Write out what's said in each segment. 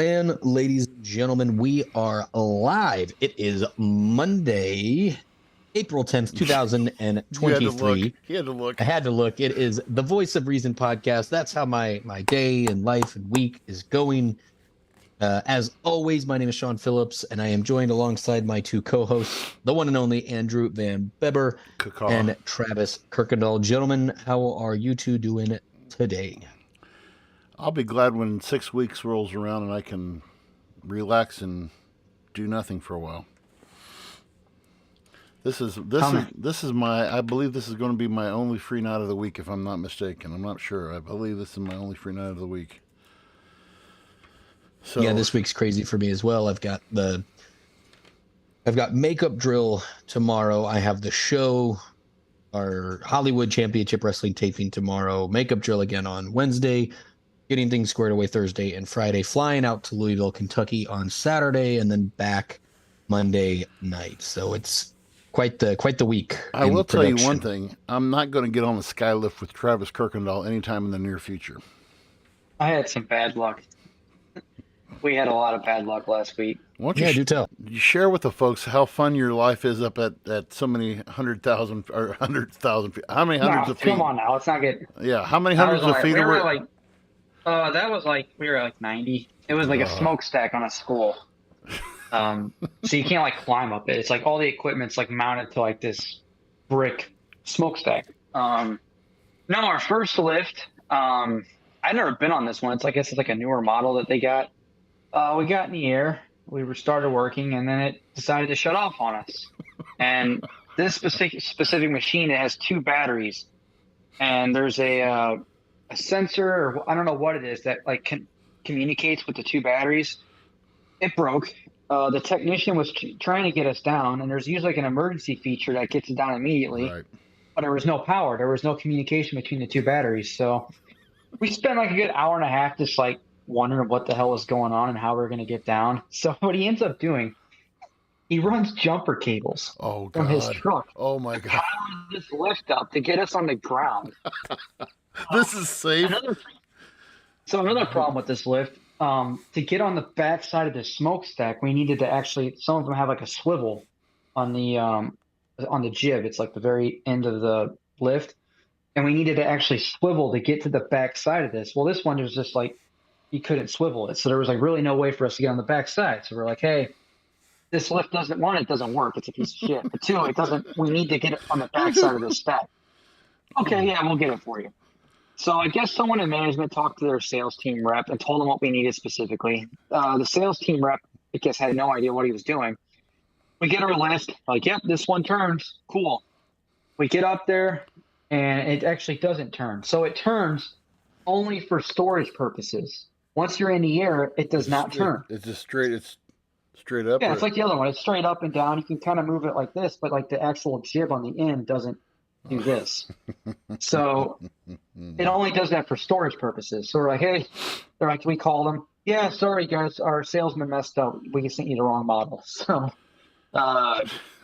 And ladies and gentlemen, we are live. It is Monday, April 10th, You had to look. 2023. You had to look. I had to look. It is the Voice of Reason podcast. That's how my day and life and week is going. As always, my name is Sean Phillips, and I am joined alongside my two co-hosts, the one and only Andrew Van Beber and Travis Kirkendall. Gentlemen, how are you two doing today? I'll be glad when 6 weeks rolls around and I can relax and do nothing for a while. This is my. I believe this is going to be my only free night of the week, if I'm not mistaken. I'm not sure. I believe this is my only free night of the week. So yeah, this week's crazy for me as well. I've got makeup drill tomorrow. I have the show, our Hollywood Championship Wrestling taping tomorrow. Makeup drill again on Wednesday. Getting things squared away Thursday and Friday. Flying out to Louisville, Kentucky on Saturday, and then back Monday night. So it's quite the week. I will tell you one thing. I'm not going to get on the skylift with Travis Kirkendall anytime in the near future. I had some bad luck. We had a lot of bad luck last week. Do tell. You share with the folks how fun your life is up at so many 100,000 or 100,000 feet. How many hundreds of feet? Come on now, let's not get. Yeah, how many hundreds of feet? We were like 90. It was like a smokestack on a school. So you can't like climb up it. It's like all the equipment's like mounted to like this brick smokestack. No, our first lift. I've never been on this one. I guess it's like a newer model that they got. We got in the air. We started working, and then it decided to shut off on us. And this specific machine, it has two batteries, and there's a sensor, or I don't know what it is, that like communicates with the two batteries. It broke. The technician was trying to get us down, and there's usually like an emergency feature that gets it down immediately. Right. But there was no power. There was no communication between the two batteries. So we spent like a good hour and a half just like wondering what the hell was going on and how we are going to get down. So what he ends up doing, he runs jumper cables from his truck. Oh my God. Powers this lift up to get us on the ground. This is safe. Another problem with this lift, to get on the back side of the smokestack, we needed to actually, some of them have like a swivel on the jib. It's like the very end of the lift. And we needed to actually swivel to get to the back side of this. Well, this one was just like, you couldn't swivel it. So there was like really no way for us to get on the back side. So we're like, hey, this lift doesn't work. It's a piece of shit. But two, we need to get it on the back side of this stack. Okay, yeah, we'll get it for you. So I guess someone in management talked to their sales team rep and told them what we needed specifically. The sales team rep, I guess, had no idea what he was doing. We get our list, like, yep, this one turns. Cool. We get up there, and it actually doesn't turn. So it turns only for storage purposes. Once you're in the air, it does not turn. It's straight up. Yeah, it's like the other one. It's straight up and down. You can kind of move it like this, but like the actual jib on the end doesn't do this. So it only does that for storage purposes. So we're like, hey, they're like, we call them. Yeah, sorry guys, our salesman messed up. We sent you the wrong model. So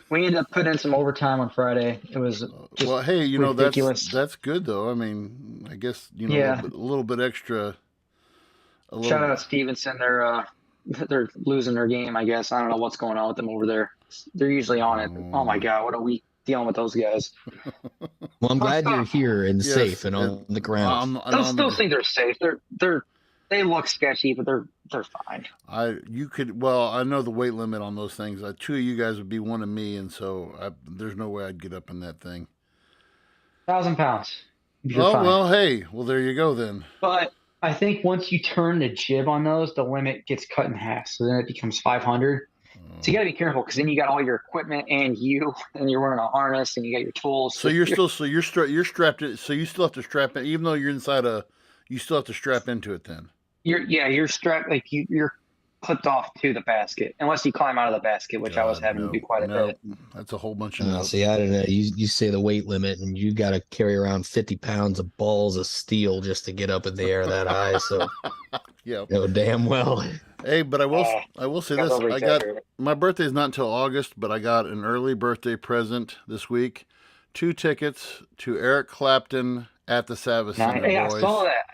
we ended up putting in some overtime on Friday. It was just well, hey, ridiculous. that's good though. I mean, I guess a little bit extra. Shout out Stevenson. They're losing their game, I guess. I don't know what's going on with them over there. They're usually on it. Oh my God, what a week dealing with those guys. Well, I'm glad you're here and safe and on the ground. I still think they're safe. They look sketchy, but they're fine. I know the weight limit on those things. Two of you guys would be one of me, and so there's no way I'd get up in that thing. 1,000 pounds. Well, there you go then. But I think once you turn the jib on those, the limit gets cut in half. So then it becomes 500. So you got to be careful because then you got all your equipment and you're wearing a harness and you got your tools. So you're strapped in. So you still have to strap in, even though you're inside you still have to strap into it then. You're strapped, like you're clipped off to the basket, unless you climb out of the basket, which I was having to do quite a bit. That's a whole bunch of. See, I don't know. You say the weight limit, and you got to carry around 50 pounds of balls of steel just to get up in the air that high. So, yeah, damn well. Hey, but I will say this: my birthday's not until August, but I got an early birthday present this week: 2 tickets to Eric Clapton at the Savas Center. Hey, boys. I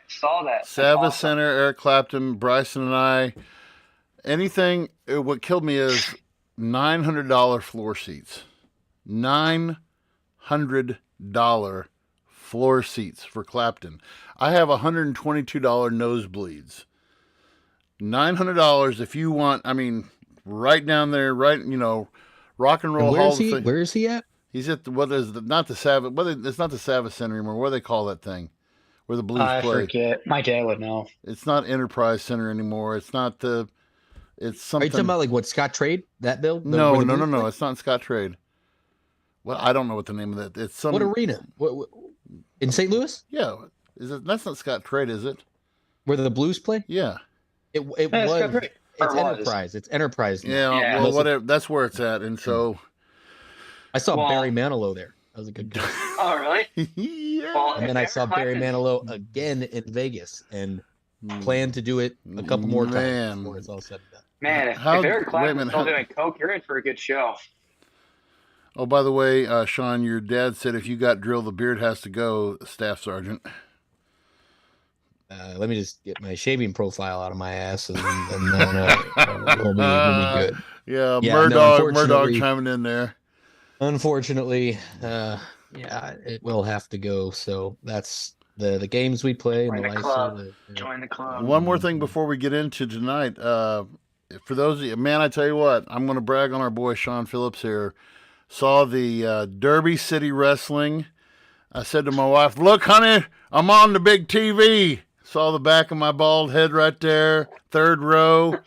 saw that. Savas Center, Eric Clapton, Bryson and I. anything. What killed me is $900 floor seats. $900 floor seats for Clapton. I have $122 nosebleeds. $900 if you want. I mean, right down there, right. Rock and Roll Hall of Fame. Where is he at? He's at not the Savas. It's not the Savas Center anymore. What do they call that thing? Where the Blues play? I forget. My dad would know. It's not Enterprise Center anymore. It's not the. It's something. Are you talking about like what Scott Trade? That build? No. It's not Scott Trade. Well, I don't know what the name of that. It's some. What arena? What in St. Louis? Yeah. Is it? That's not Scott Trade, is it? Where the Blues play? Yeah. It was. It's Enterprise. It's Enterprise. Yeah. Well, whatever. That's where it's at, and so. I saw Barry Manilow there. That was a good guy. Oh, really? Yeah. Well, And then I saw Barry Manilow again in Vegas and plan to do it a couple more times before it's all said and done. Man, if Eric Clapton's still doing coke, you're in for a good show. Oh, by the way, Sean, your dad said if you got drilled, the beard has to go, Staff Sergeant. Let me just get my shaving profile out of my ass, and then we'll be good. Yeah, Murdog chiming in there. Unfortunately, it will have to go. So that's the games we play. Join the club. Join the club. One more thing before we get into tonight. For those of you, man, I tell you what, I'm going to brag on our boy Sean Phillips here. Saw the Derby City Wrestling. I said to my wife, "Look, honey, I'm on the big TV." Saw the back of my bald head right there, third row,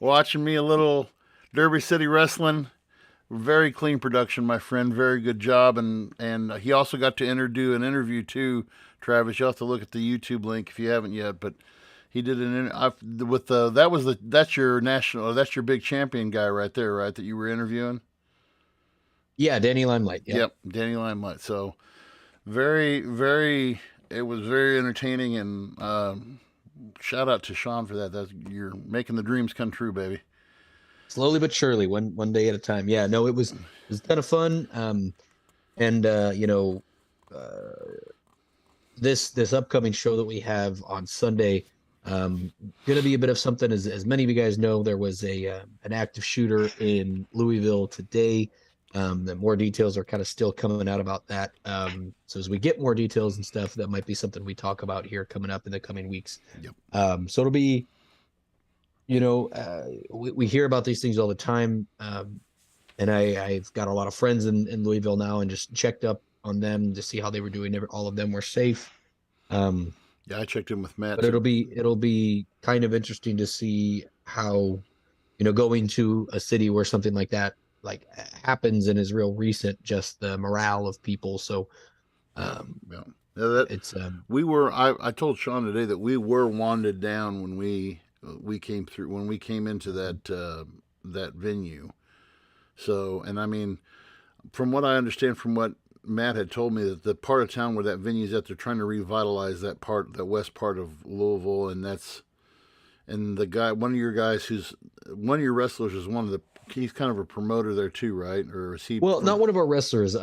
watching me a little Derby City Wrestling. Very clean production, my friend. Very good job, and he also got to do an interview too. Travis, you'll have to look at the YouTube link if you haven't yet. But he did that's your big champion guy right there, right? That you were interviewing. Yeah, Danny Limelight. Yep, Danny Limelight. So very, very. It was very entertaining, and shout out to Sean for that. You're making the dreams come true, baby. Slowly but surely, one day at a time. Yeah, no, it was a ton of fun. This upcoming show that we have on Sunday, going to be a bit of something. As many of you guys know, there was an active shooter in Louisville today. The more details are kind of still coming out about that. So as we get more details and stuff, that might be something we talk about here coming up in the coming weeks. Yep. So it'll be, we hear about these things all the time. And I've got a lot of friends in Louisville now, and just checked up on them to see how they were doing. All of them were safe. Yeah, I checked in with Matt. But it'll be kind of interesting to see how, going to a city where something like that happens and is real recent, just the morale of people. So I told Sean today that we were wanded down when we came into that venue. So, and I mean, from what I understand, from what Matt had told me, that the part of town where that venue's at, they're trying to revitalize that west part of Louisville, and one of your wrestlers is he's kind of a promoter there too, right? Or is he? Well, not one of our wrestlers.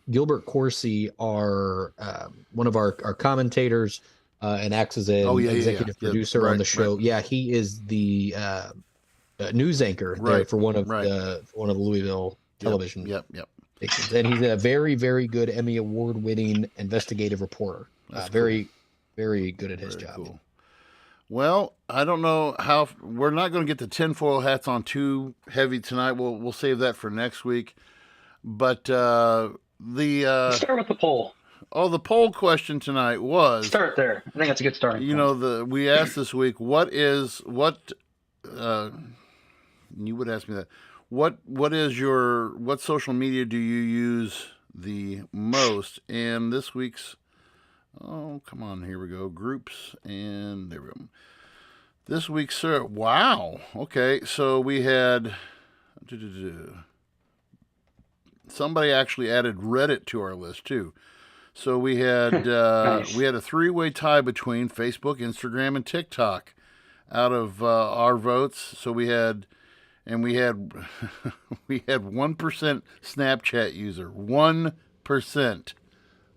Gilbert Corsi, one of our commentators, and acts as an executive producer on the show. Right. Yeah, he is the news anchor there for one of the Louisville television. Yep. stations. And he's a very, very good Emmy Award-winning investigative reporter. Very, very good at his job. Cool. Well, I don't know how we're not going to get the tinfoil hats on too heavy tonight. We'll save that for next week. But start with the poll. Oh, the poll question tonight was start there. I think that's a good starting point. We asked this week, you would ask me that. What social media do you use the most? And this week's come on, here we go. Groups, and there we go. This week's, sir, wow. Okay, so we had somebody actually added Reddit to our list too. So we had nice. We had a three-way tie between Facebook, Instagram, and TikTok out of our votes. So we had 1% Snapchat user, 1%.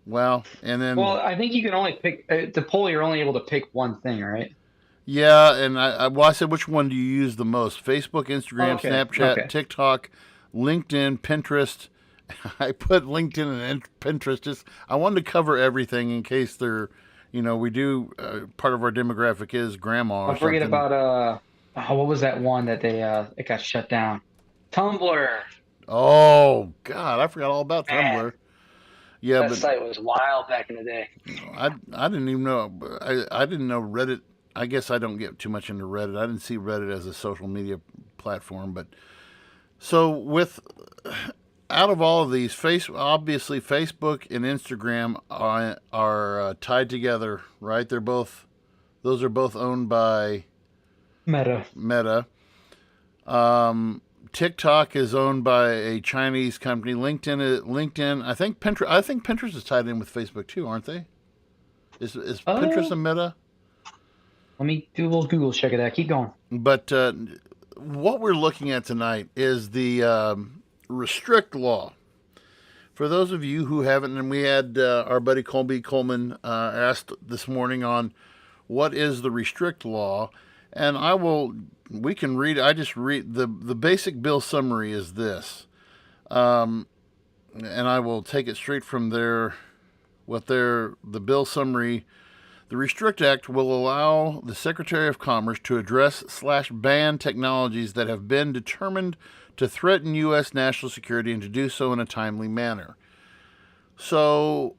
Well, and then I think you can only pick the poll. You're only able to pick one thing, right? Yeah, and I said, which one do you use the most? Facebook, Instagram, Okay. Snapchat, Okay. TikTok, LinkedIn, Pinterest. I put LinkedIn and Pinterest. Just I wanted to cover everything in case they're, we do part of our demographic is grandma or Don't forget something. about oh, what was that one that it got shut down? Tumblr. Oh God, I forgot all about Man, Tumblr. Yeah, that but site was wild back in the day. I didn't even know. I didn't know Reddit. I guess I don't get too much into Reddit. I didn't see Reddit as a social media platform, but so with out of all of these, obviously Facebook and Instagram are tied together, right? Those are both owned by Meta. Meta. TikTok is owned by a Chinese company. LinkedIn. I think Pinterest is tied in with Facebook too, aren't they? Is Pinterest Uh, a Meta? Let me do a little Google check of that. Keep going. But what we're looking at tonight is the restrict law. For those of you who haven't, and we had our buddy Colby Coleman asked this morning on what is the restrict law, and we can read. I just read the basic bill summary is this, and I will take it straight from the bill summary. The Restrict Act will allow the Secretary of Commerce to address/ban technologies that have been determined to threaten U.S. national security and to do so in a timely manner. So,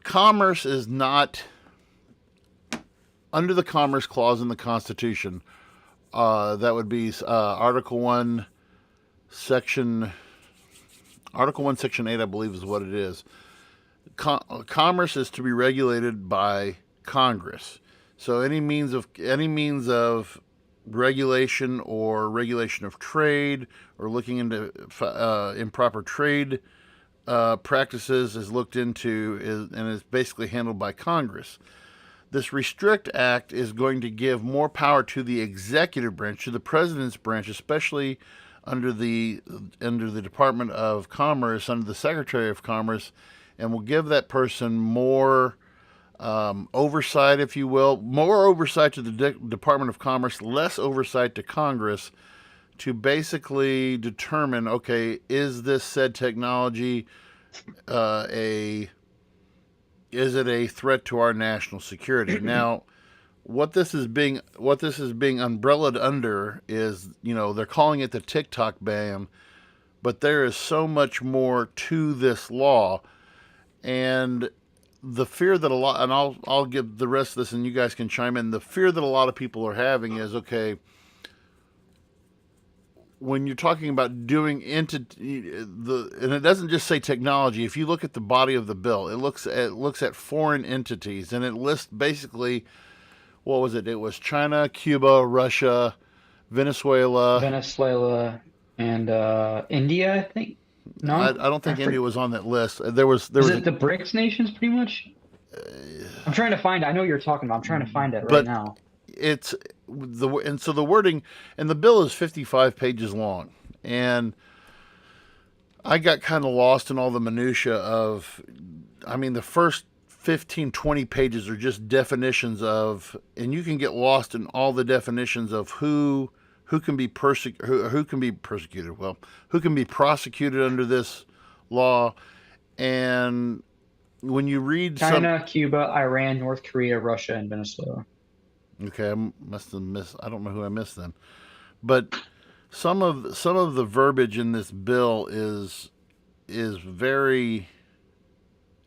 commerce is not under the Commerce Clause in the Constitution. That would be Article 1, Section 8, I believe is what it is. Commerce is to be regulated by Congress. So any means of regulation or regulation of trade or looking into improper trade practices is looked into and is basically handled by Congress. This Restrict Act is going to give more power to the executive branch, to the president's branch, especially under the Department of Commerce, under the Secretary of Commerce, and will give that person more oversight, if you will, more oversight to the Department of Commerce, less oversight to Congress, to basically determine, okay, is this said technology is it a threat to our national security? Now, what this is being umbrellaed under is, they're calling it the TikTok ban, but there is so much more to this law. And the fear that and I'll give the rest of this and you guys can chime in. The fear that a lot of people are having is, okay, when you're talking about doing and it doesn't just say technology. If you look at the body of the bill, it looks at foreign entities, and it lists basically, what was it? It was China, Cuba, Russia, Venezuela, and India, I think. I No, don't think India was on that list. Is it the BRICS nations, pretty much? I'm trying to find. I know what you're talking about. I'm trying to find it right but now. it's so the wording and the bill is 55 pages long, and I got kind of lost in all the minutia of, I mean, the first 15, 20 pages are just definitions of, and you can get lost in all the definitions of who can be who can be persecuted. Well, who can be prosecuted under this law, and when you read China, Cuba, Iran, North Korea, Russia, and Venezuela. Okay, I must have missed. I don't know who I missed then, but some of the verbiage in this bill is very,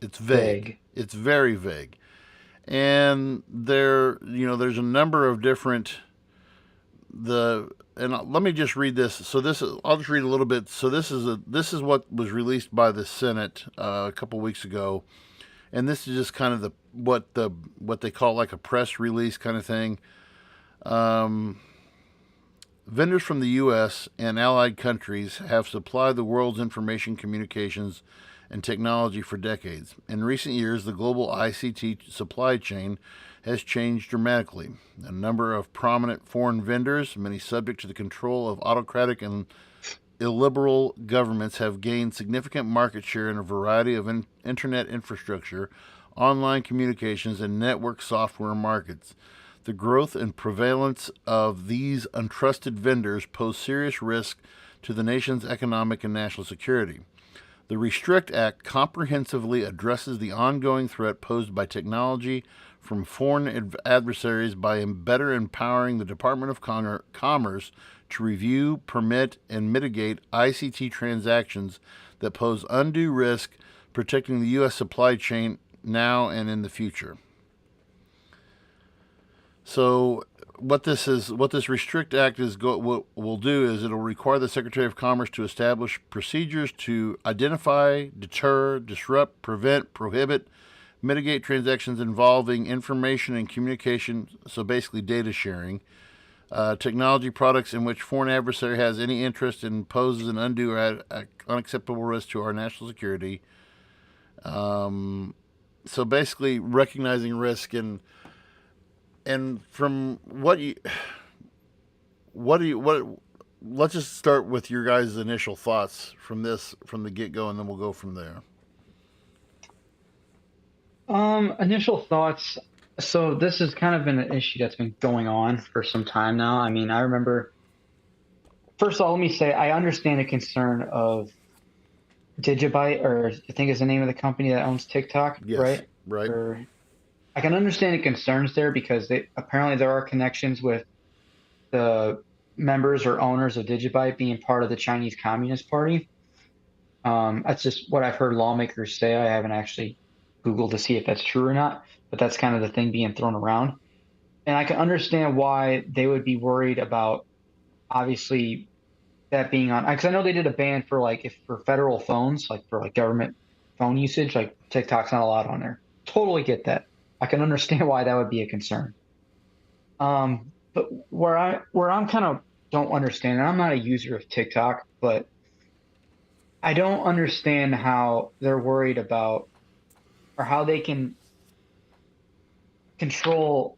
it's vague. It's very vague, and there's a number of different let me just read this. So I'll just read a little bit. So this is what was released by the Senate a couple weeks ago, and this is just kind of what they call like a press release kind of thing. Vendors from the U.S. and allied countries have supplied the world's information communications and technology for decades. In recent years, the global ICT supply chain has changed dramatically. A number of prominent foreign vendors, many subject to the control of autocratic and illiberal governments, have gained significant market share in a variety of internet infrastructure, online communications, and network software markets. The growth and prevalence of these untrusted vendors pose serious risk to the nation's economic and national security. The Restrict Act comprehensively addresses the ongoing threat posed by technology from foreign adversaries by better empowering the Department of Commerce to review, permit, and mitigate ICT transactions that pose undue risk, protecting the U.S. supply chain now and in the future. So, what this Restrict Act will do is it'll require the Secretary of Commerce to establish procedures to identify, deter, disrupt, prevent, prohibit, mitigate transactions involving information and communication. So basically, data sharing. Technology products in which foreign adversary has any interest and poses an undue or unacceptable risk to our national security. So basically, recognizing risk and from let's just start with your guys' initial thoughts from the get-go, and then we'll go from there. Initial thoughts. So this has kind of been an issue that's been going on for some time now. I mean, I remember, first of all, let me say I understand the concern of Digibyte, or I think is the name of the company that owns TikTok, Yes, right? right. I can understand the concerns there because apparently there are connections with the members or owners of Digibyte being part of the Chinese Communist Party. That's just what I've heard lawmakers say. I haven't actually Googled to see if that's true or not, but that's kind of the thing being thrown around. And I can understand why they would be worried about, obviously, that being on, because I know they did a ban for for federal phones, like for government phone usage, like TikTok's not allowed on there. Totally get that. I can understand why that would be a concern. But where I'm kind of don't understand, and I'm not a user of TikTok, but I don't understand how they're worried about, or how they can control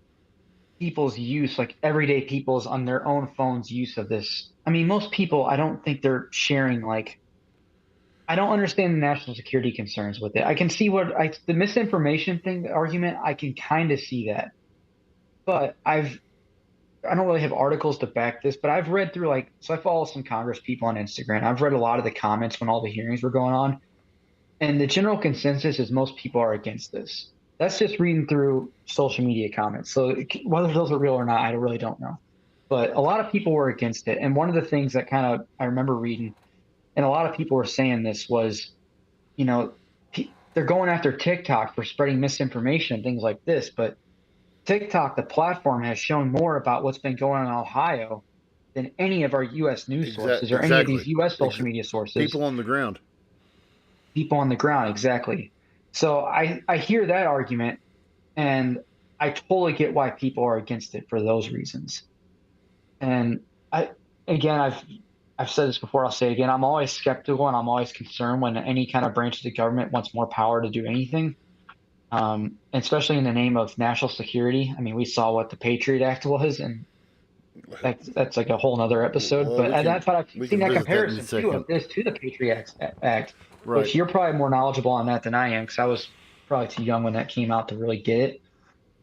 people's use, like everyday people's on their own phones use of this. I mean, most people, I don't think they're sharing I don't understand the national security concerns with it. I can see the misinformation thing, the argument, I can kind of see that. But I don't really have articles to back this, but I've read through so I follow some Congress people on Instagram. I've read a lot of the comments when all the hearings were going on. And the general consensus is most people are against this. That's just reading through social media comments. So whether those are real or not, I really don't know. But a lot of people were against it. And one of the things that kind of I remember reading, and a lot of people were saying this, was, they're going after TikTok for spreading misinformation and things like this. But TikTok, the platform, has shown more about what's been going on in Ohio than any of our U.S. news sources or any of these U.S. social media sources. People on the ground. People on the ground, exactly. So I hear that argument, and I totally get why people are against it for those reasons. And I've said this before, I'll say it again. I'm always skeptical and I'm always concerned when any kind of branch of the government wants more power to do anything, especially in the name of national security. I mean, we saw what the Patriot Act was, and that's like a whole nother episode. Well, but I've seen that comparison too of this to the Patriot Act, right. Which you're probably more knowledgeable on that than I am, because I was probably too young when that came out to really get it.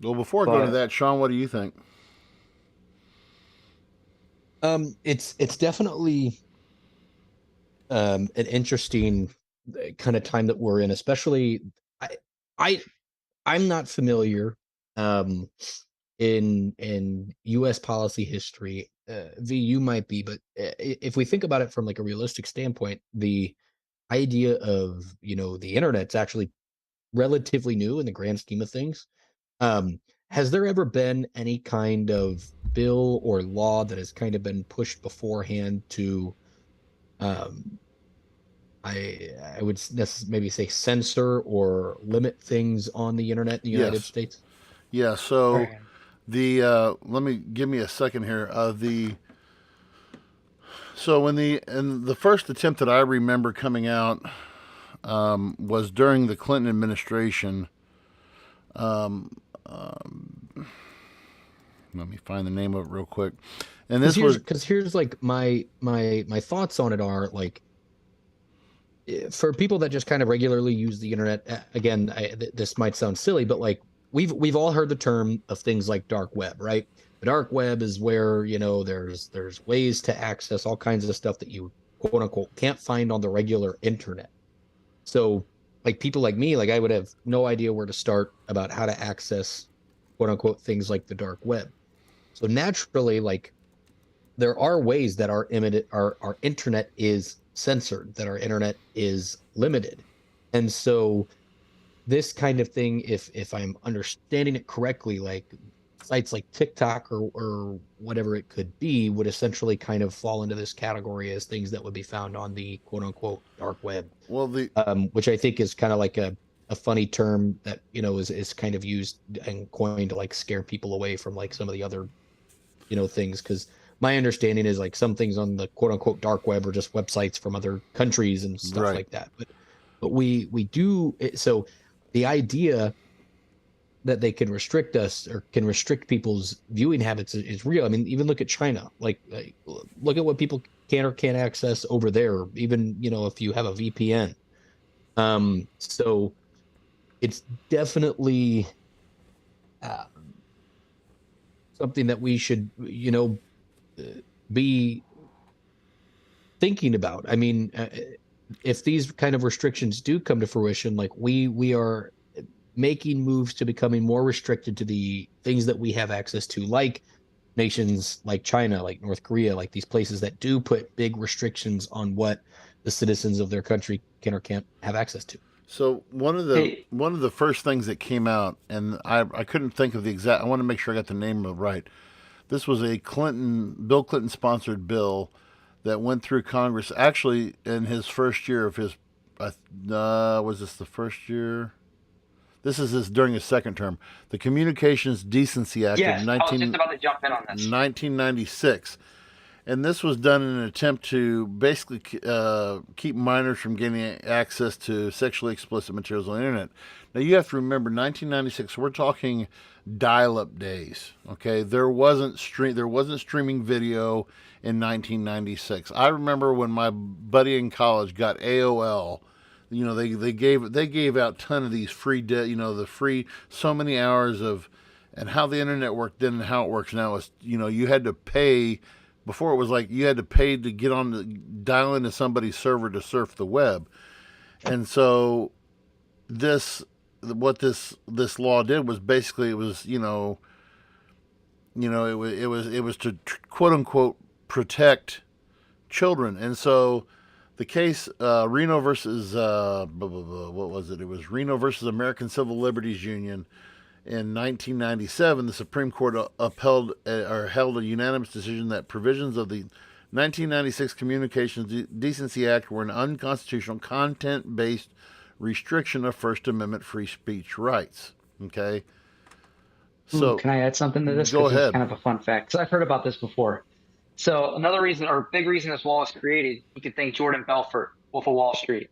Well, before I go to that, Sean, what do you think? It's definitely an interesting kind of time that we're in, especially I'm not familiar in U.S. policy history. You might be, but if we think about it from a realistic standpoint, the idea of the internet's actually relatively new in the grand scheme of things. Has there ever been any kind of bill or law that has kind of been pushed beforehand to I would maybe say censor or limit things on the internet in the United States? Yeah, so give me a second here. So in the first attempt that I remember coming out was during the Clinton administration. Let me find the name of it real quick. And this was because here's my thoughts on it are for people that just kind of regularly use the internet. Again, this might sound silly, but we've all heard the term of things like dark web, right? The dark web is where, there's ways to access all kinds of stuff that you quote unquote can't find on the regular internet. So like people like me, like I would have no idea where to start about how to access quote unquote things like the dark web. So naturally, like there are ways that our internet is censored, that our internet is limited. And so this kind of thing, if I'm understanding it correctly, like sites like TikTok or whatever it could be, would essentially kind of fall into this category as things that would be found on the quote unquote dark web. Well, which I think is kind of like a funny term that is kind of used and coined to like scare people away from like some of the other things, because my understanding is like some things on the quote unquote dark web are just websites from other countries and stuff Right. like that. But we do so the idea that they can restrict us or can restrict people's viewing habits is real. I mean, even look at China. Like look at what people can or can't access over there, even if you have a VPN. So it's definitely something that we should be thinking about. I mean, if these kind of restrictions do come to fruition, like we are making moves to becoming more restricted to the things that we have access to, like nations like China, like North Korea, like these places that do put big restrictions on what the citizens of their country can or can't have access to. So one of the first things that came out, and I couldn't think of the exact. I want to make sure I got the name right. This was a Bill Clinton sponsored bill that went through Congress. Actually, in his first year of his, was this the first year? This is during his second term. The Communications Decency Act Yes, of I was just about to jump in on this. 1996. And this was done in an attempt to basically keep minors from getting access to sexually explicit materials on the internet. Now, you have to remember, 1996, we're talking dial-up days, okay? There wasn't streaming video in 1996. I remember when my buddy in college got AOL. They gave out a ton of these free the free so many hours of, and how the internet worked then and how it works now is you had to pay. Before it was like you had to pay to get on dial into somebody's server to surf the web. And so what this law did was basically it was to quote unquote protect children. And so the case Reno versus what was it? It was Reno versus American Civil Liberties Union. In 1997, the Supreme Court held a unanimous decision that provisions of the 1996 Communications Decency Act were an unconstitutional content-based restriction of First Amendment free speech rights. Okay. So can I add something to this? Go ahead. It's kind of a fun fact, because I've heard about this before. So another reason, or big reason this law was created, you could thank Jordan Belfort, Wolf of Wall Street.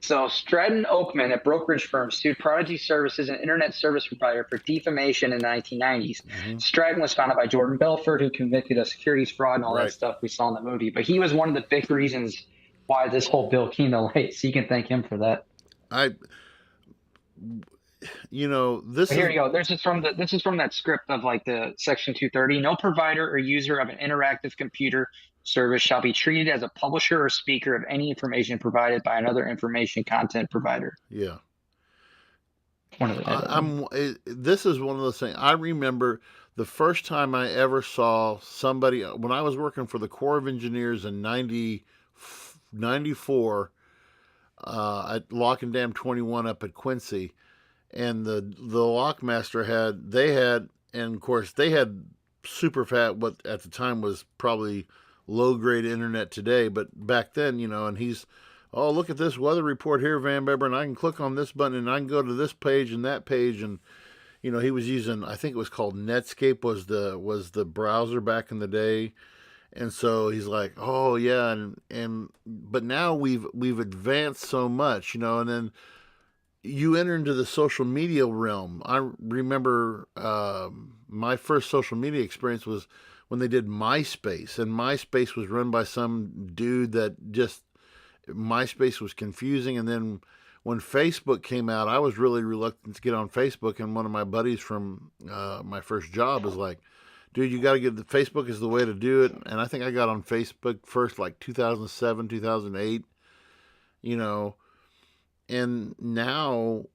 So Stratton Oakman, a brokerage firm, sued Prodigy Services, an internet service provider, for defamation in the 1990s. Mm-hmm. Stratton was founded by Jordan Belfort, who convicted of securities fraud and all that stuff we saw in the movie. But he was one of the big reasons why this whole bill came to light. So you can thank him for that. Here you go. This is from that script of like the Section 230. No provider or user of an interactive computer service shall be treated as a publisher or speaker of any information provided by another information content provider. Yeah. This is one of those things. I remember the first time I ever saw somebody, when I was working for the Corps of Engineers in 94 at Lock and Dam 21 up at Quincy. And the lockmaster and of course they had super fat, what at the time was probably low grade internet today, but back then, and he's, oh, look at this weather report here, Van Beber, and I can click on this button and I can go to this page and that page. And, he was using, I think it was called Netscape was the browser back in the day. And so he's like, oh yeah. But now we've advanced so much, and then you enter into the social media realm. I remember my first social media experience was when they did MySpace, and MySpace was run by some dude that just, MySpace was confusing. And then when Facebook came out, I was really reluctant to get on Facebook, and one of my buddies from my first job is like, dude, you got to get the Facebook is the way to do it. And I think I got on Facebook first like 2007, 2008, you know, and now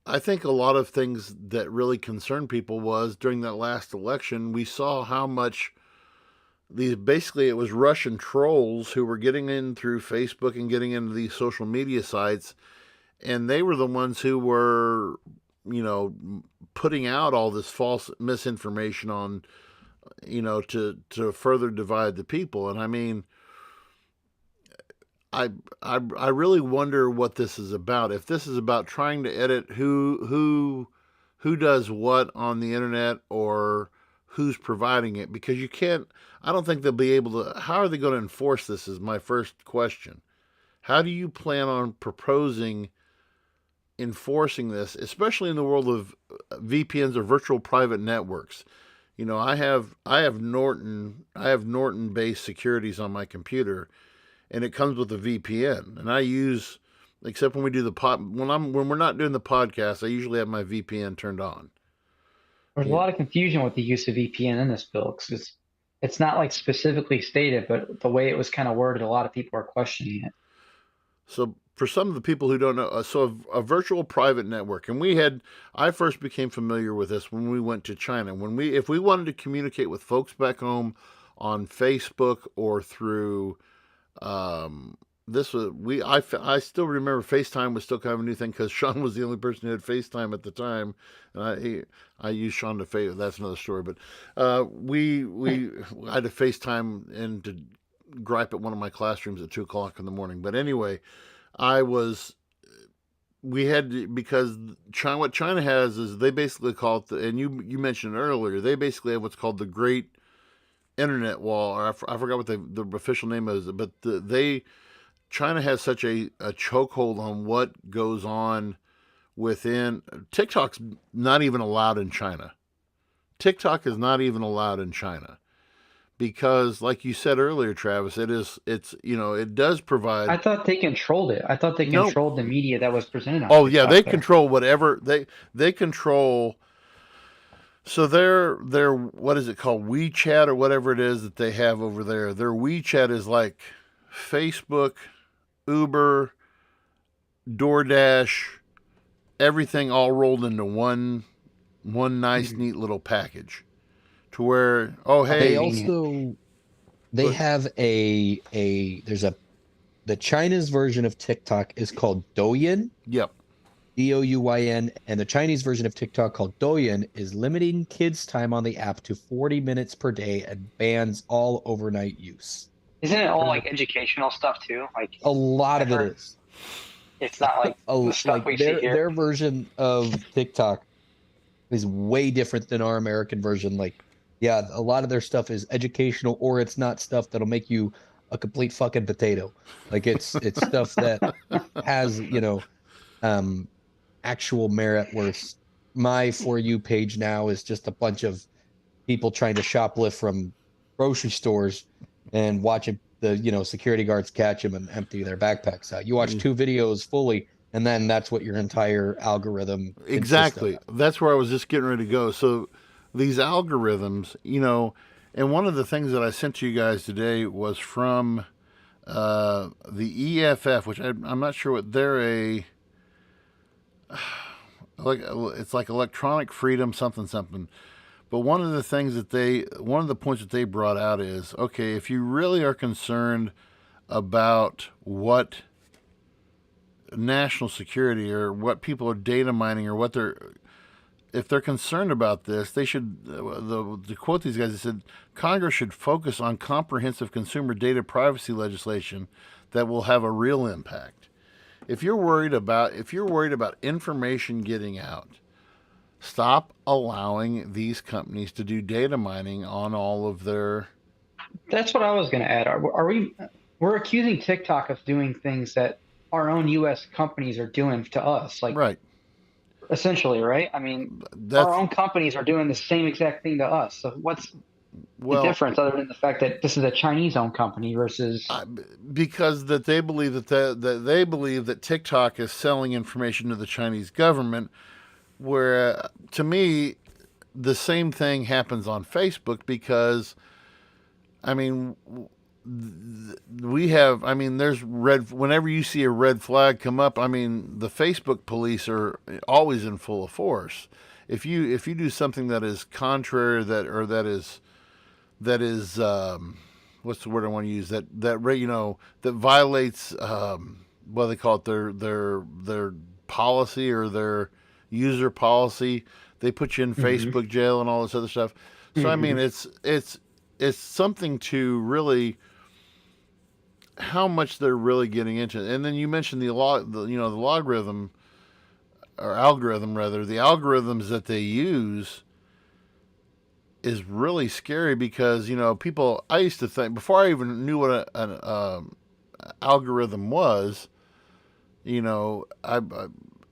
I think a lot of things that really concerned people was during that last election, we saw how much basically it was Russian trolls who were getting in through Facebook and getting into these social media sites, and they were the ones who were, putting out all this false misinformation on, to further divide the people. And I mean, I really wonder what this is about. If this is about trying to edit who does what on the internet, or who's providing it, because you can't. I don't think they'll be able to. How are they going to enforce this? Is my first question. How do you plan on proposing enforcing this, especially in the world of VPNs or virtual private networks? I have Norton based securities on my computer, and it comes with a VPN, and I use, except when we do when we're not doing the podcast, I usually have my VPN turned on. There's a lot of confusion with the use of VPN in this bill, because it's not like specifically stated, but the way it was kind of worded, a lot of people are questioning it. So for some of the people who don't know, so a virtual private network, and I first became familiar with this when we went to China. If we wanted to communicate with folks back home on Facebook or through, I still remember FaceTime was still kind of a new thing, because Sean was the only person who had FaceTime at the time, and I used Sean to face. That's another story. But we I had to FaceTime and to gripe at one of my classrooms at 2:00 in the morning. But anyway, we had to, because what China has is they basically call it and you mentioned earlier, they basically have what's called the Great Internet Wall, or I forgot what the official name is, but China has such a chokehold on what goes on within. TikTok's not even allowed in China. TikTok is not even allowed in China because, like you said earlier, Travis, it does provide. I thought they controlled it. I thought they controlled the media that was presented on Oh TikTok yeah, they control whatever they control. So their what is it called, WeChat or whatever it is that they have over there. Their WeChat is like Facebook, Uber, DoorDash, everything all rolled into one nice, neat little package. To where, they have the China's version of TikTok is called Douyin. Yep. Douyin, and the Chinese version of TikTok called Douyin is limiting kids' time on the app to 40 minutes per day and bans all overnight use. Isn't it all like educational stuff too? Like a lot of it is. It's not like the stuff we see here. Their version of TikTok is way different than our American version. Like, yeah, a lot of their stuff is educational, or it's not stuff that'll make you a complete fucking potato. Like it's stuff that has, actual merit, where my For You page now is just a bunch of people trying to shoplift from grocery stores and watching the security guards catch them and empty their backpacks out. You watch 2 videos fully, and then that's what your entire algorithm exactly. That's where I was just getting ready to go. So these algorithms, and one of the things that I sent to you guys today was from the EFF, which I'm not sure what they're it's like electronic freedom something. But one of the points that they brought out is, okay, if you really are concerned about what national security or what people are data mining or if they're concerned about this, they should, to quote these guys, they said, Congress should focus on comprehensive consumer data privacy legislation that will have a real impact. If you're worried about information getting out, stop allowing these companies to do data mining on all of their. That's what I was going to add. We're accusing TikTok of doing things that our own U.S. companies are doing to us, like right. Essentially, right? I mean, our own companies are doing the same exact thing to us. So the Well, difference other than the fact that this is a Chinese-owned company versus? because that they believe that they believe that TikTok is selling information to the Chinese government, where to me the same thing happens on Facebook because I mean we have I mean there's red whenever you see a red flag come up, I mean the Facebook police are always in full force. If you do something that is contrary that is what's the word I want to use that violates what they call it their policy or their user policy. They put you in Facebook jail and all this other stuff. So I mean, it's something to really how much they're really getting into. And then you mentioned the logarithm or algorithm rather, the algorithms that they use is really scary because people. I used to think before I even knew what an algorithm was.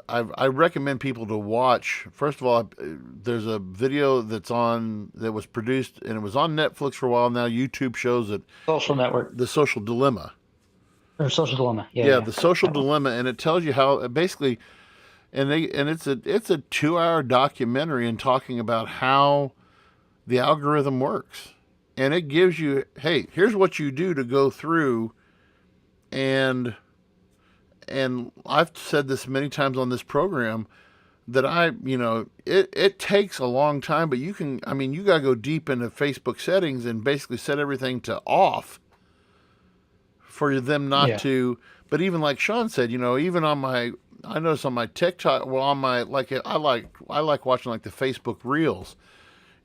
I recommend people to watch. First of all, there's a video that was produced and it was on Netflix for a while now. YouTube shows it. Social Network. The Social Dilemma. Or Social Dilemma. Yeah, the Social Dilemma, and it tells you how basically, and it's a 2-hour documentary and talking about how the algorithm works, and it gives you, hey, here's what you do to go through, and I've said this many times on this program that it takes a long time, but you got to go deep into Facebook settings and basically set everything to off for them not to. But even like Sean said, even on I notice on my TikTok, well, on my I like watching like the Facebook Reels.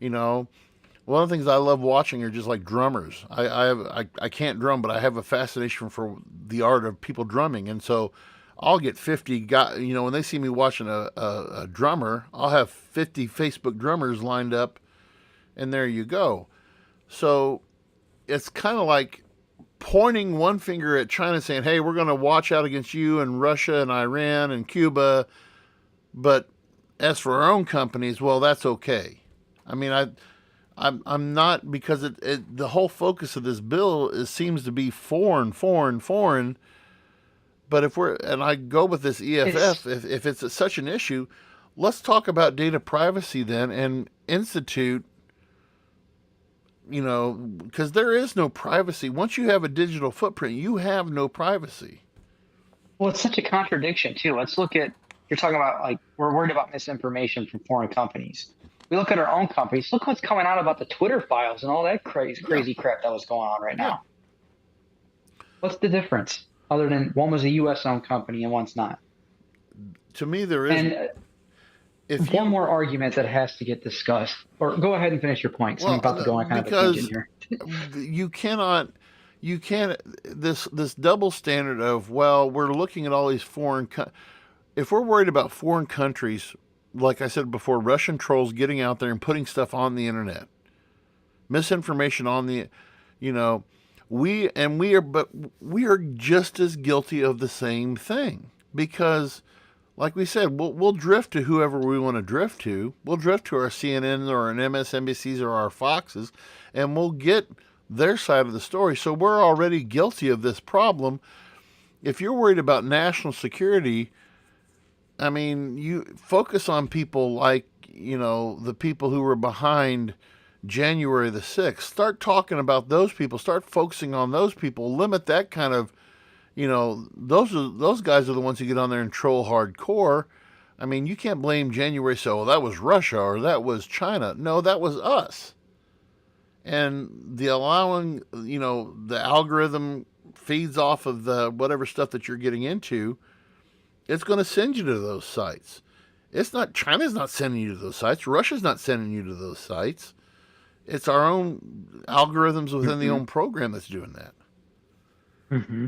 One of the things I love watching are just like drummers. I can't drum, but I have a fascination for the art of people drumming, and so I'll get 50 guys. When they see me watching a drummer, I'll have 50 Facebook drummers lined up, and there you go. So it's kind of like pointing one finger at China, saying, "Hey, we're going to watch out against you and Russia and Iran and Cuba," but as for our own companies, well, that's okay. I mean, I'm not, because the whole focus of this bill seems to be foreign. But I go with this EFF, if it's such an issue, let's talk about data privacy then and institute, because there is no privacy. Once you have a digital footprint, you have no privacy. Well, it's such a contradiction too. Let's look at, you're talking about like, we're worried about misinformation from foreign companies. We look at our own companies. Look what's coming out about the Twitter files and all that crazy crap that was going on right now. What's the difference other than one was a U.S.-owned company and one's not? To me, there is. And one more argument that has to get discussed. Or go ahead and finish your point. Well, I'm about to go on kind of a tangent here. You can't. This double standard of, well, we're looking at all these foreign. If we're worried about foreign countries, like I said before, Russian trolls getting out there and putting stuff on the internet, misinformation on the, we are just as guilty of the same thing, because, like we said, we'll drift to whoever we want to drift to. We'll drift to our CNNs or our MSNBCs or our Foxes, and we'll get their side of the story. So we're already guilty of this problem. If you're worried about national security, I mean, you focus on people like, the people who were behind January the 6th. Start talking about those people. Start focusing on those people. Limit that kind of, those guys are the ones who get on there and troll hardcore. I mean, you can't blame January, so that was Russia or that was China. No, that was us. And the algorithm feeds off of the whatever stuff that you're getting into. It's going to send you to those sites. It's not, China's not sending you to those sites. Russia's not sending you to those sites. It's our own algorithms within the own program that's doing that. Mm-hmm.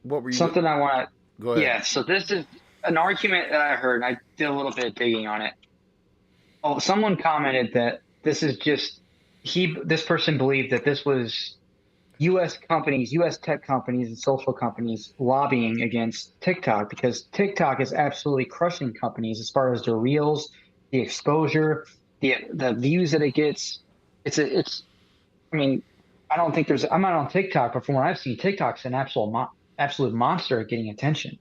What were you? Something I want to. Go ahead. Yeah. So this is an argument that I heard, and I did a little bit of digging on it. Oh, someone commented that this is just this person believed that this was U.S. companies, U.S. tech companies and social companies lobbying against TikTok, because TikTok is absolutely crushing companies as far as their reels, the exposure, the views that it gets. it's. I mean, I don't think there's. I'm not on TikTok, but from what I've seen, TikTok's an absolute monster at getting attention.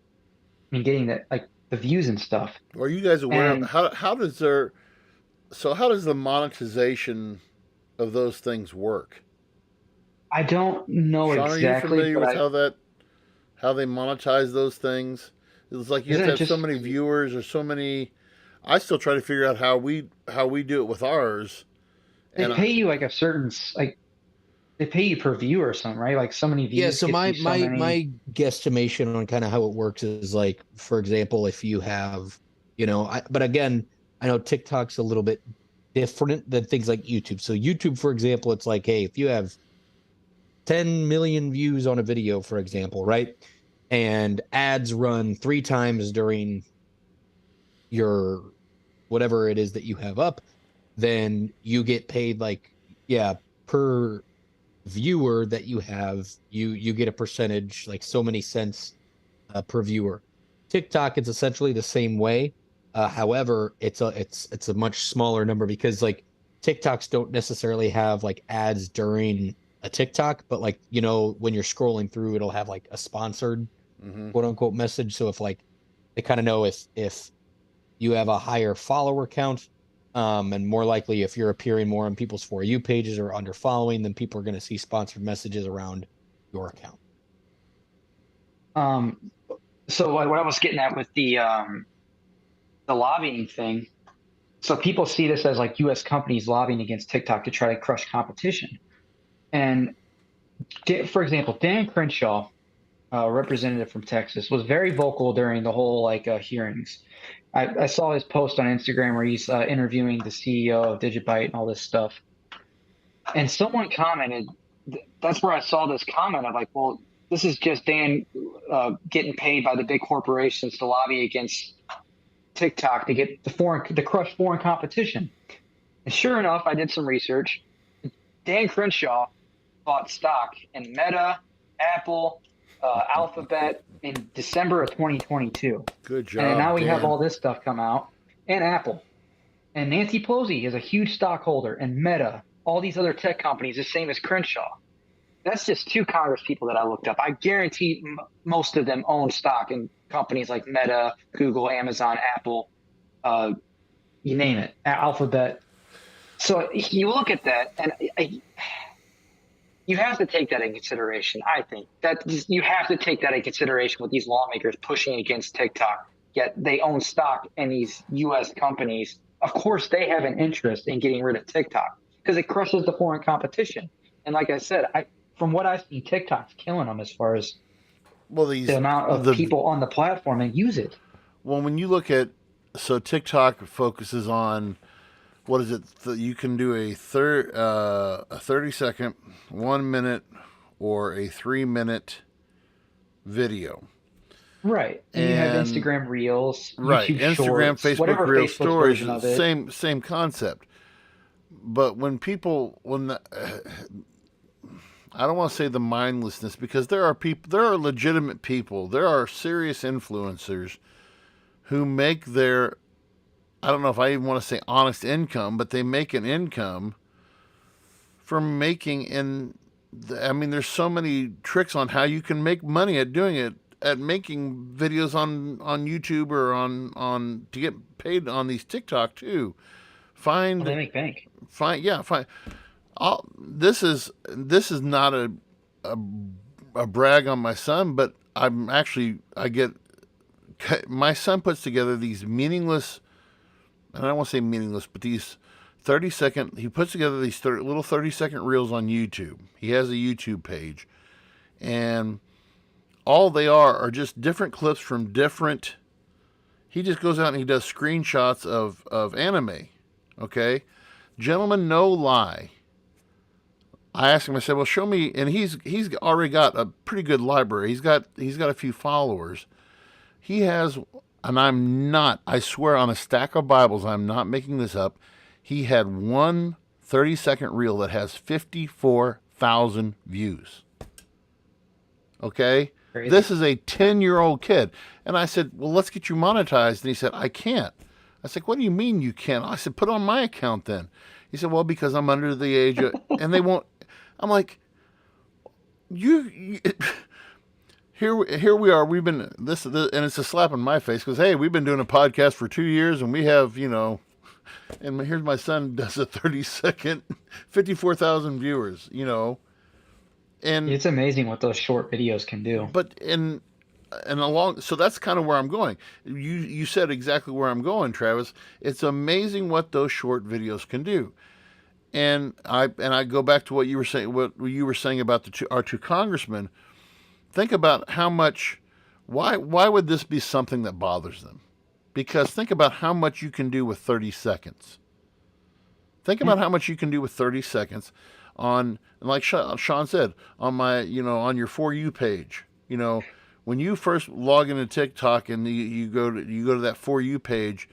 I mean, getting the views and stuff. Are you guys aware of And how does their so how does the monetization of those things work? I don't know Sean, are you exactly, familiar but with how they monetize those things? It's like you have isn't to it have so just many viewers or so many. I still try to figure out how we do it with ours, they and pay you like a certain they pay you per view or something, right? Like so many Yeah, views so gets my you so my many. my guesstimation on kind of how it works is like, for example, if you have, but again, I know TikTok's a little bit different than things like YouTube. So YouTube, for example, it's like, hey, if you have 10 million views on a video, for example, right? And ads run 3 times during your whatever it is that you have up, then you get paid like, yeah, per viewer that you have, you get a percentage, like so many cents per viewer. TikTok is essentially the same way. However, it's a much smaller number because like TikToks don't necessarily have like ads during a TikTok, but like when you're scrolling through, it'll have like a sponsored mm-hmm. quote unquote message. So if like they kind of know if you have a higher follower count, and more likely if you're appearing more on people's For You pages or under following, then people are going to see sponsored messages around your account. Um, so what I was getting at with the lobbying thing. So people see this as like U.S. companies lobbying against TikTok to try to crush competition. And for example, Dan Crenshaw, representative from Texas, was very vocal during the whole hearings. I saw his post on Instagram where he's interviewing the CEO of Digibyte and all this stuff. And someone commented, that's where I saw this comment of like, well, this is just Dan getting paid by the big corporations to lobby against TikTok to get to crush foreign competition. And sure enough, I did some research. Dan Crenshaw bought stock in Meta, Apple, Alphabet in December of 2022. Good job, And now we have Dan. all this stuff come out, and Apple. And Nancy Pelosi is a huge stockholder in Meta, all these other tech companies, the same as Crenshaw. That's just 2 Congress people that I looked up. I guarantee most of them own stock in companies like Meta, Google, Amazon, Apple, you name it, Alphabet. So you look at that, and you have to take that in consideration. I think that you have to take that in consideration with these lawmakers pushing against TikTok. Yet they own stock in these U.S. companies. Of course, they have an interest in getting rid of TikTok because it crushes the foreign competition. And like I said, from what I've seen, TikTok's killing them as far as the amount of people on the platform and use it. Well, when you look at TikTok focuses on what is it? You can do a 30-second, 1 minute, or a 3-minute video. Right, and you have Instagram Reels, right? YouTube Instagram, Shorts, Facebook Reels, stories, same concept. But when I don't want to say the mindlessness, because there are legitimate people, there are serious influencers who make their, I don't know if I even want to say honest income, but they make an income from making there's so many tricks on how you can make money at doing it, at making videos on YouTube or on to get paid on these TikTok too. They make bank. Fine. This is not a brag on my son, but my son puts together these meaningless, and I don't want to say meaningless, but these 30-second, he puts together these little 30-second reels on YouTube. He has a YouTube page, and all they are just different clips from different, he just goes out and he does screenshots of anime, okay? Gentlemen, no lie. I asked him, I said, well, show me, and he's already got a pretty good library. He's got a few followers. He has, and I swear on a stack of Bibles, I'm not making this up, he had one 30-second reel that has 54,000 views. Okay? Crazy. This is a 10-year-old kid. And I said, well, let's get you monetized. And he said, I can't. I said, what do you mean you can't? I said, put it on my account then. He said, well, because I'm under the age of, and they won't. I'm like, you here we are. We've been this, and it's a slap in my face because, hey, we've been doing a podcast for 2 years and we have, and here's my son does a 30-second, 54,000 viewers, and It's amazing what those short videos can do. but so that's kind of where I'm going. You said exactly where I'm going, Travis. It's amazing what those short videos can do. And I go back to what you were saying about our two congressmen. Think about how much. Why would this be something that bothers them? Because think about how much you can do with 30 seconds. Think about how much you can do with 30 seconds on, like Sean said, on my, on your For You page. When you first log into TikTok and you go to that For You page,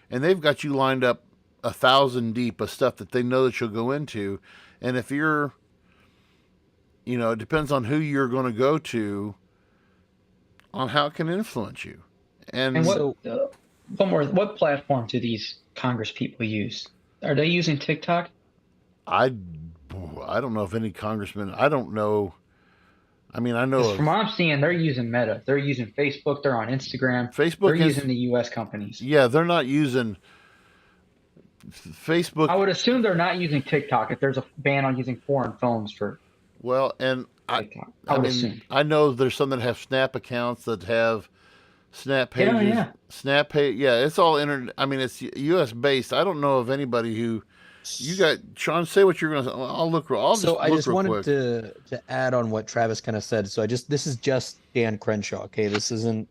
and they've got you lined up 1,000 deep of stuff that they know that you'll go into, and if you're, it depends on who you're going to go to, on how it can influence you. And what platform do these Congress people use? Are they using TikTok? I don't know if any congressman. I don't know. I mean, I know from what I'm seeing, they're using Meta. They're using Facebook. They're on Instagram. Facebook. They're using the U.S. companies. Yeah, they're not using Facebook. I would assume they're not using TikTok if there's a ban on using foreign phones for. Well, and TikTok. I know there's some that have Snap accounts that have Snap pages. Yeah. Snap page. Yeah, it's all internet. I mean, it's U.S. based. I don't know of anybody who. You got Sean. Say what you're going to say. I'll look. I just wanted to add on what Travis kind of said. So this is just Dan Crenshaw. Okay, this isn't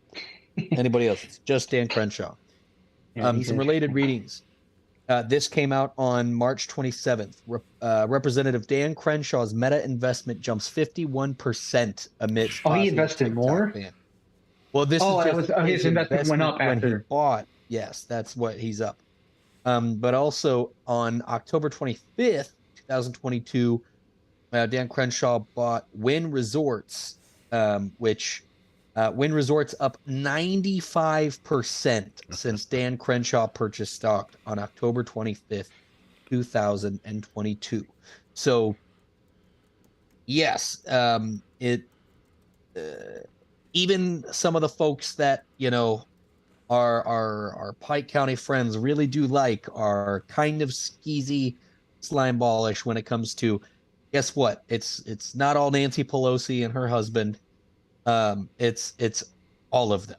anybody else. It's just Dan Crenshaw. Yeah, some related readings. This came out on March 27th. Representative Dan Crenshaw's Meta investment jumps 51% amidst. Oh, he invested more? Ban. Well, this is just his investment went up when after he bought. Yes, that's what he's up. But also on October 25th, 2022, Dan Crenshaw bought Wynn Resorts, which Wynn Resorts up 95% since Dan Crenshaw purchased stock on October 25th, 2022. So, yes, even some of the folks that, our Pike County friends really do like are kind of skeezy, slimeballish when it comes to, guess what? It's not all Nancy Pelosi and her husband. It's all of them.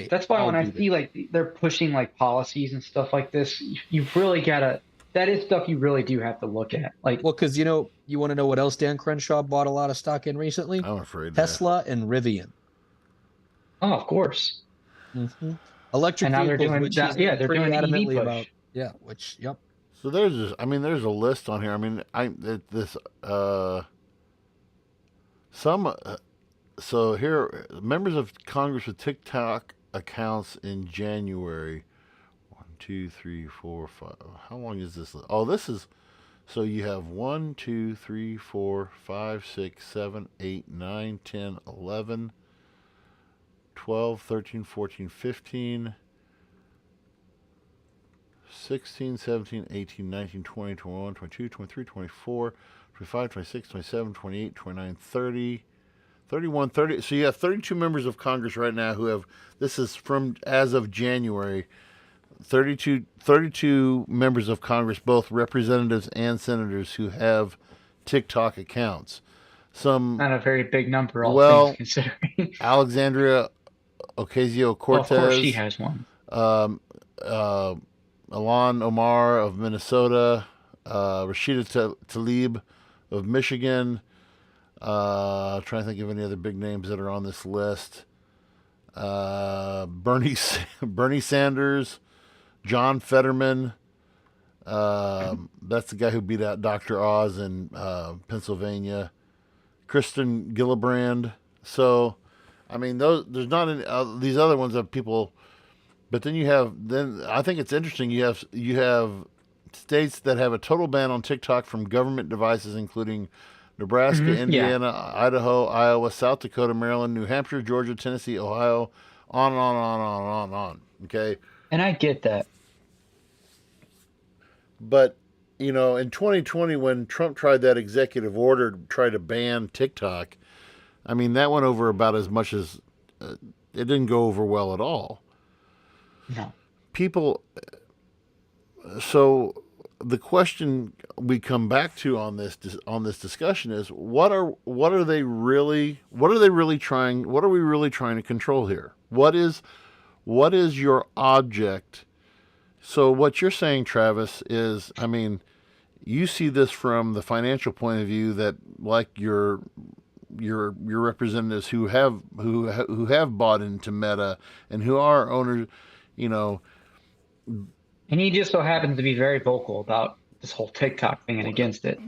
That's why when I see like they're pushing like policies and stuff like this, you've really got that is stuff you really do have to look at. Like, well, because you want to know what else Dan Crenshaw bought a lot of stock in recently? I'm afraid Tesla and Rivian. Oh, of course. Mm-hmm. Electric and now vehicles, they're doing which they're doing the EV push. about. Yeah, which yep. So there's a list on here. I mean, so here, members of Congress with TikTok accounts in January. 1, 2, 3, 4, 5. How long is this? Oh, this is. So you have 1, 2, 3, 4, 5, 6, 7, 8, 9, 10, 11, 12, 13, 14, 15, 16, 17, 18, 19, 20, 21, 22, 23, 24, 25, 26, 27, 28, 29, 30, 31, 30. So you have 32 members of Congress right now who have, this is from as of January, 32 members of Congress, both representatives and senators, who have TikTok accounts. Some not a very big number, all things considering. Alexandria Ocasio-Cortez. Well, of course, she has one. Ilhan Omar of Minnesota, Rashida Tlaib of Michigan. Trying to think of any other big names that are on this list. Bernie Sanders, John Fetterman. That's the guy who beat out Dr. Oz in Pennsylvania. Kristen Gillibrand. So, I mean, there's not any, these other ones of people. But then I think it's interesting. You have states that have a total ban on TikTok from government devices, including Nebraska, Indiana, Idaho, Iowa, South Dakota, Maryland, New Hampshire, Georgia, Tennessee, Ohio, on and on and on and on and on. Okay. And I get that. But in 2020 when Trump tried that executive order to try to ban TikTok, I mean, that went over about as much as it didn't go over well at all. No. People, so the question we come back to on this discussion is what are they really trying, what are we really trying to control here? What is your object? So what you're saying, Travis, is, I mean, you see this from the financial point of view, that like your representatives who have bought into Meta and who are owners, you know. And he just so happens to be very vocal about this whole TikTok thing and against it.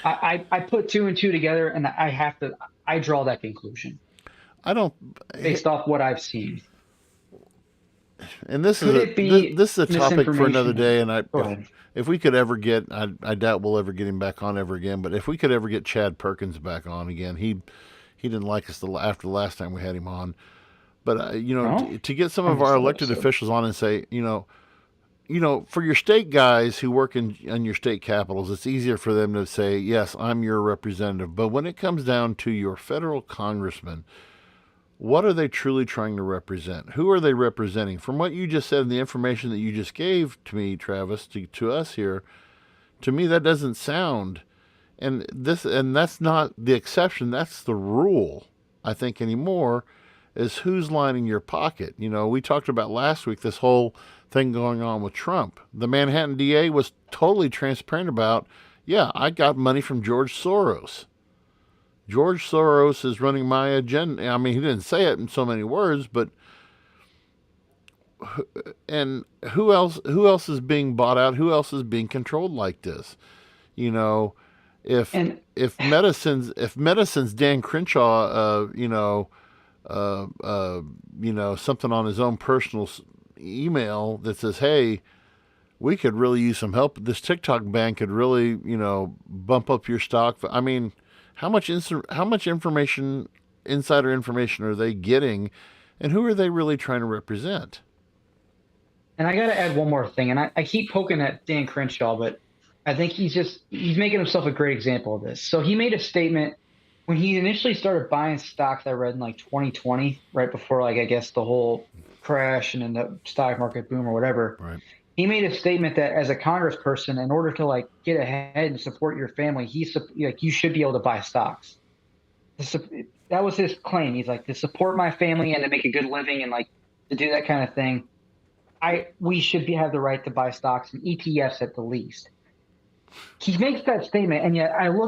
I put two and two together, and I draw that conclusion. I don't, based off what I've seen. And this Could is a topic for another day. And if we could ever get, I doubt we'll ever get him back on ever again. But if we could ever get Chad Perkins back on again, he didn't like us after the last time we had him on. But to get some of our elected officials on and say, for your state guys who work in your state capitals, it's easier for them to say, yes, I'm your representative. But when it comes down to your federal congressman, what are they truly trying to represent? Who are they representing? From what you just said and the information that you just gave to me, Travis, to us here, to me that doesn't sound, and that's not the exception, that's the rule, I think, anymore, is who's lining your pocket. We talked about last week this whole thing going on with Trump. The Manhattan DA was totally transparent about, yeah, I got money from George Soros. George Soros is running my agenda. I mean, he didn't say it in so many words, but and who else is being bought out? Who else is being controlled like this? If Medicine's Dan Crenshaw, something on his own personal email that says, hey, we could really use some help. This TikTok ban could really, bump up your stock. I mean, how much information, insider information, are they getting, and who are they really trying to represent? And I got to add one more thing, and I keep poking at Dan Crenshaw, but I think he's making himself a great example of this. So he made a statement when he initially started buying stocks, I read in like 2020, right before, like, I guess the whole crash and then the stock market boom or whatever. Right. He made a statement that as a congressperson, in order to like get ahead and support your family, you should be able to buy stocks. That was his claim. He's like, to support my family and to make a good living and like to do that kind of thing, we should have the right to buy stocks and ETFs at the least. He makes that statement, and yet I look